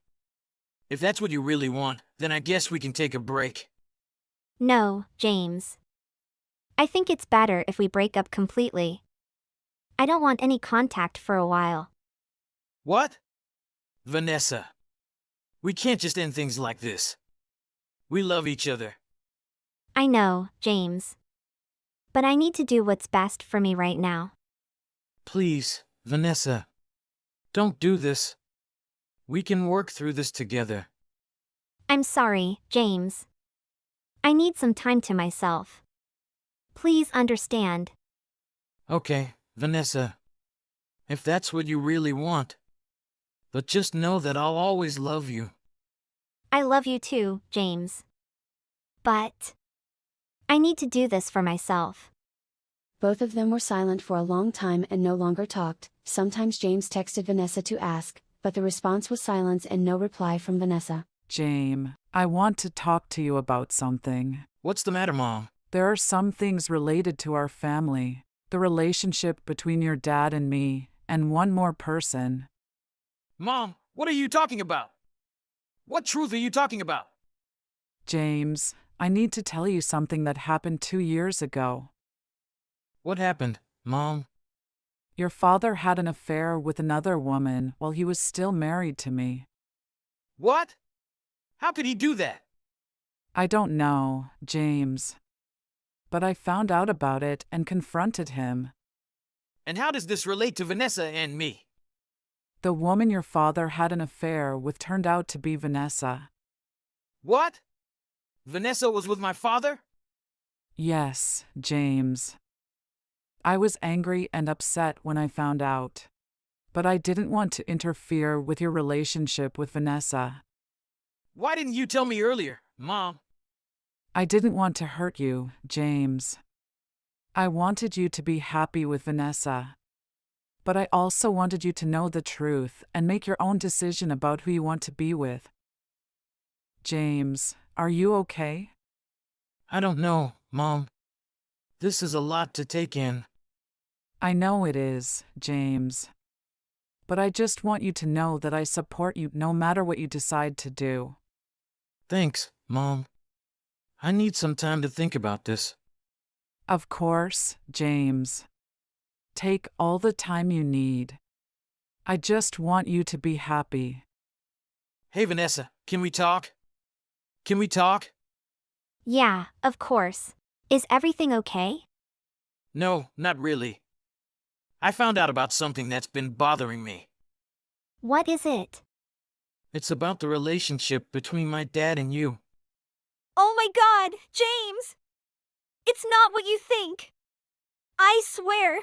If that's what you really want, then I guess we can take a break. No, James. I think it's better if we break up completely. I don't want any contact for a while. What? Vanessa. We can't just end things like this. We love each other. I know, James. But I need to do what's best for me right now. Please, Vanessa. Don't do this. We can work through this together. I'm sorry, James. I need some time to myself. Please understand. Okay, Vanessa. If that's what you really want. But just know that I'll always love you. I love you too, James. But I need to do this for myself. Both of them were silent for a long time and no longer talked. Sometimes James texted Vanessa to ask, but the response was silence and no reply from Vanessa. James, I want to talk to you about something. What's the matter, Mom? There are some things related to our family, the relationship between your dad and me, and one more person. Mom, what are you talking about? What truth are you talking about? James, I need to tell you something that happened 2 years ago. What happened, Mom? Your father had an affair with another woman while he was still married to me. What? How could he do that? I don't know, James. But I found out about it and confronted him. And how does this relate to Vanessa and me? The woman your father had an affair with turned out to be Vanessa. What? Vanessa was with my father? Yes, James. I was angry and upset when I found out. But I didn't want to interfere with your relationship with Vanessa. Why didn't you tell me earlier, Mom? I didn't want to hurt you, James. I wanted you to be happy with Vanessa. But I also wanted you to know the truth and make your own decision about who you want to be with. James, are you okay? I don't know, Mom. This is a lot to take in. I know it is, James. But I just want you to know that I support you no matter what you decide to do. Thanks, Mom. I need some time to think about this. Of course, James. Take all the time you need. I just want you to be happy. Hey, Vanessa, can we talk? Can we talk? Yeah, of course. Is everything okay? No, not really. I found out about something that's been bothering me. What is it? It's about the relationship between my dad and you. Oh my God, James! It's not what you think. I swear.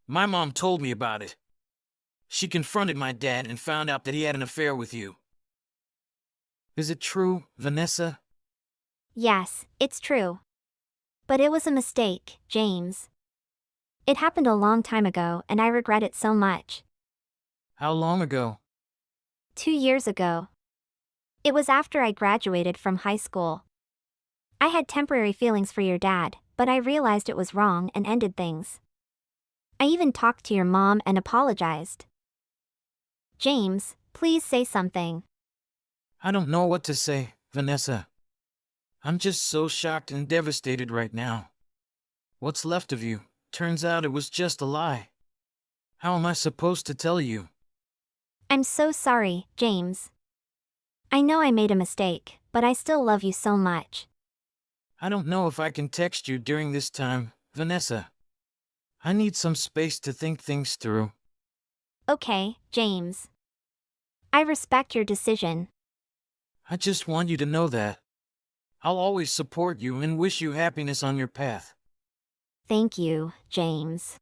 My mom told me about it. She confronted my dad and found out that he had an affair with you. Is it true, Vanessa? Yes, it's true. But it was a mistake, James. It happened a long time ago and I regret it so much. How long ago? 2 years ago. It was after I graduated from high school. I had temporary feelings for your dad, but I realized it was wrong and ended things. I even talked to your mom and apologized. James, please say something. I don't know what to say, Vanessa. I'm just so shocked and devastated right now. What's left of you? Turns out it was just a lie. How am I supposed to tell you? I'm so sorry, James. I know I made a mistake, but I still love you so much. I don't know if I can text you during this time, Vanessa. I need some space to think things through. Okay, James. I respect your decision. I just want you to know that. I'll always support you and wish you happiness on your path. Thank you, James.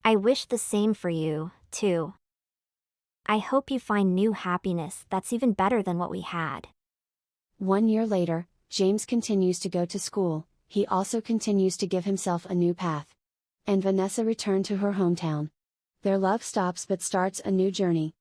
I wish the same for you, too. I hope you find new happiness that's even better than what we had. 1 year later, James continues to go to school. He also continues to give himself a new path. And Vanessa returned to her hometown. Their love stops but starts a new journey.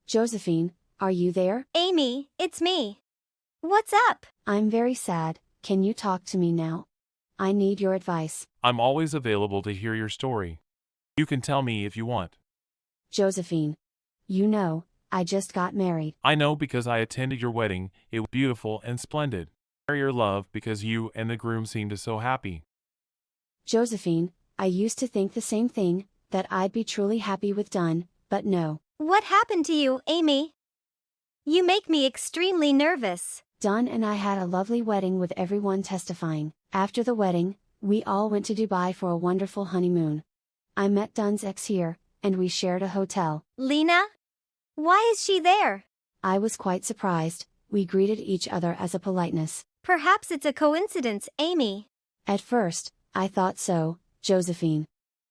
Josephine, are you there? Amy, it's me. What's up? I'm very sad. Can you talk to me now? I need your advice. I'm always available to hear your story. You can tell me if you want. Josephine. You know, I just got married. I know because I attended your wedding. It was beautiful and splendid. I share your love because you and the groom seemed so happy. Josephine, I used to think the same thing, that I'd be truly happy with Dunn, but no. What happened to you, Amy? You make me extremely nervous. Dunn and I had a lovely wedding with everyone testifying. After the wedding, we all went to Dubai for a wonderful honeymoon. I met Dunn's ex here, and we shared a hotel. Lena? Why is she there? I was quite surprised. We greeted each other as a politeness. Perhaps it's a coincidence, Amy. At first, I thought so, Josephine.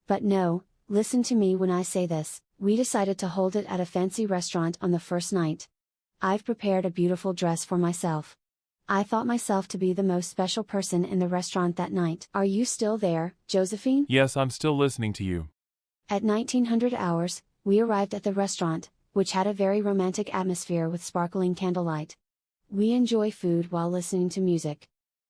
But no, listen to me when I say this. We decided to hold it at a fancy restaurant on the first night. I've prepared a beautiful dress for myself. I thought myself to be the most special person in the restaurant that night. Are you still there, Josephine? Yes, I'm still listening to you. At 1900 hours, we arrived at the restaurant, which had a very romantic atmosphere with sparkling candlelight. We enjoy food while listening to music.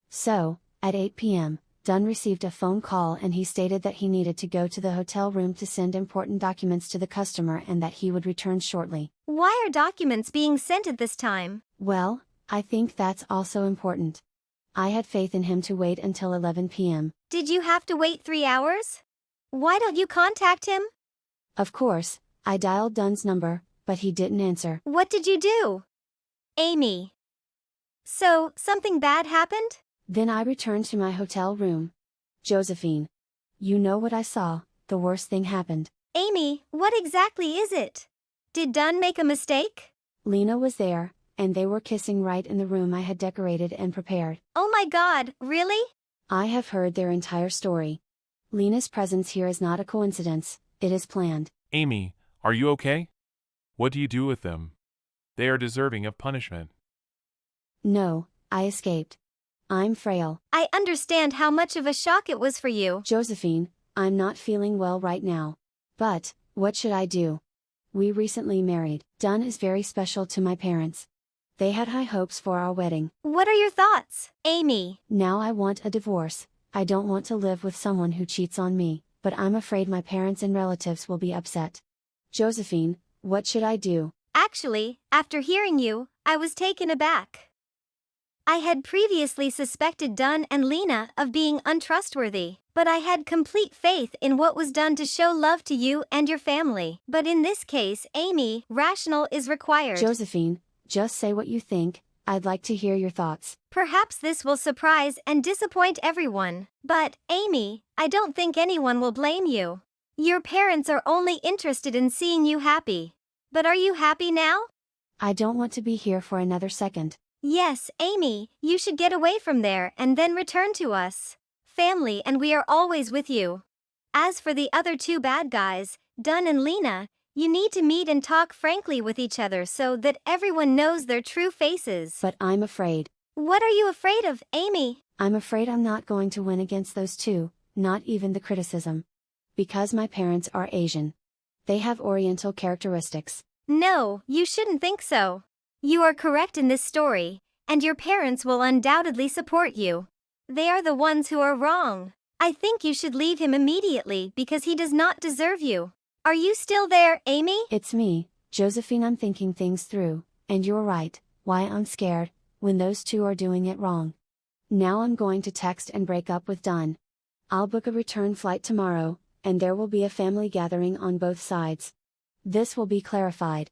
So, at 8 p.m., Dunn received a phone call and he stated that he needed to go to the hotel room to send important documents to the customer and that he would return shortly. Why are documents being sent at this time? Well, I think that's also important. I had faith in him to wait until 11 p.m. Did you have to wait 3 hours? Why don't you contact him? Of course, I dialed Dunn's number, but he didn't answer. What did you do? Amy. So, something bad happened? Then I returned to my hotel room. Josephine. You know what I saw, the worst thing happened. Amy, what exactly is it? Did Dunn make a mistake? Lena was there, and they were kissing right in the room I had decorated and prepared. Oh my God, really? I have heard their entire story. Lena's presence here is not a coincidence, it is planned. Amy, are you okay? What do you do with them? They are deserving of punishment. No, I escaped. I'm frail. I understand how much of a shock it was for you. Josephine, I'm not feeling well right now. But, what should I do? We recently married. Dunn is very special to my parents. They had high hopes for our wedding. What are your thoughts, Amy? Now I want a divorce. I don't want to live with someone who cheats on me, but I'm afraid my parents and relatives will be upset. Josephine, what should I do? Actually, after hearing you, I was taken aback. I had previously suspected Dunn and Lena of being untrustworthy, but I had complete faith in what was done to show love to you and your family. But in this case, Amy, rational is required. Josephine, just say what you think, I'd like to hear your thoughts. Perhaps this will surprise and disappoint everyone, but, Amy, I don't think anyone will blame you. Your parents are only interested in seeing you happy. But are you happy now? I don't want to be here for another second. Yes, Amy, you should get away from there and then return to us. Family, and we are always with you. As for the other two bad guys, Dunn and Lena, you need to meet and talk frankly with each other so that everyone knows their true faces. But I'm afraid. What are you afraid of, Amy? I'm afraid I'm not going to win against those two, not even the criticism. Because my parents are Asian. They have Oriental characteristics. No, you shouldn't think so. You are correct in this story, and your parents will undoubtedly support you. They are the ones who are wrong. I think you should leave him immediately because he does not deserve you. Are you still there, Amy? It's me, Josephine. I'm thinking things through, and you're right, why I'm scared, when those two are doing it wrong. Now I'm going to text and break up with Dunn. I'll book a return flight tomorrow, and there will be a family gathering on both sides. This will be clarified.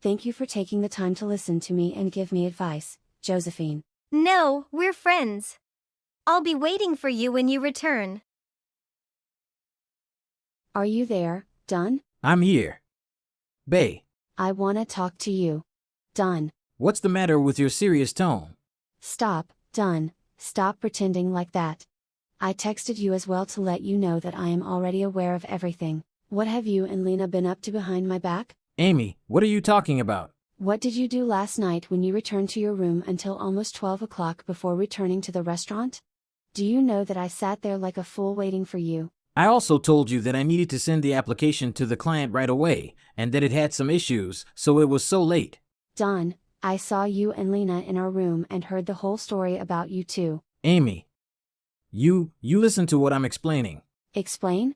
Thank you for taking the time to listen to me and give me advice, Josephine. No, we're friends. I'll be waiting for you when you return. Are you there, Dunn? I'm here. Bae, I wanna talk to you. Dunn. what's the matter with your serious tone? Stop, Dunn, stop pretending like that. I texted you as well to let you know that I am already aware of everything. What have you and Lena been up to behind my back? Amy, what are you talking about? What did you do last night when you returned to your room until almost 12 o'clock before returning to the restaurant? Do you know that I sat there like a fool waiting for you? I also told you that I needed to send the application to the client right away, and that it had some issues, so it was so late. Don, I saw you and Lena in our room and heard the whole story about you two. Amy. You listen to what I'm explaining. Explain?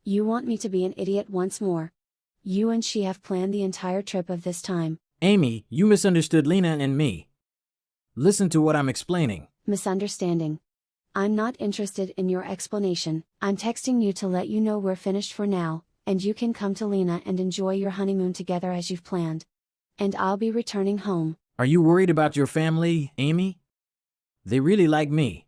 You want me to be an idiot once more. You and she have planned the entire trip of this time. Amy, you misunderstood Lena and me. Listen to what I'm explaining. Misunderstanding. I'm not interested in your explanation. I'm texting you to let you know we're finished for now, and you can come to Lena and enjoy your honeymoon together as you've planned. And I'll be returning home. Are you worried about your family, Amy? They really like me.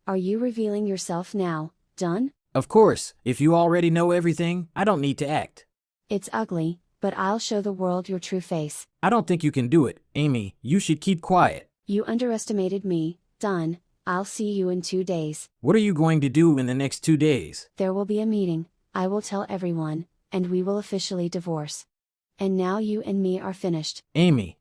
Are you revealing yourself now, Dunn? Of course, if you already know everything, I don't need to act. It's ugly, but I'll show the world your true face. I don't think you can do it, Amy. You should keep quiet. You underestimated me, Dunn. I'll see you in 2 days. What are you going to do in the next 2 days? There will be a meeting, I will tell everyone, and we will officially divorce. And now you and me are finished. Amy,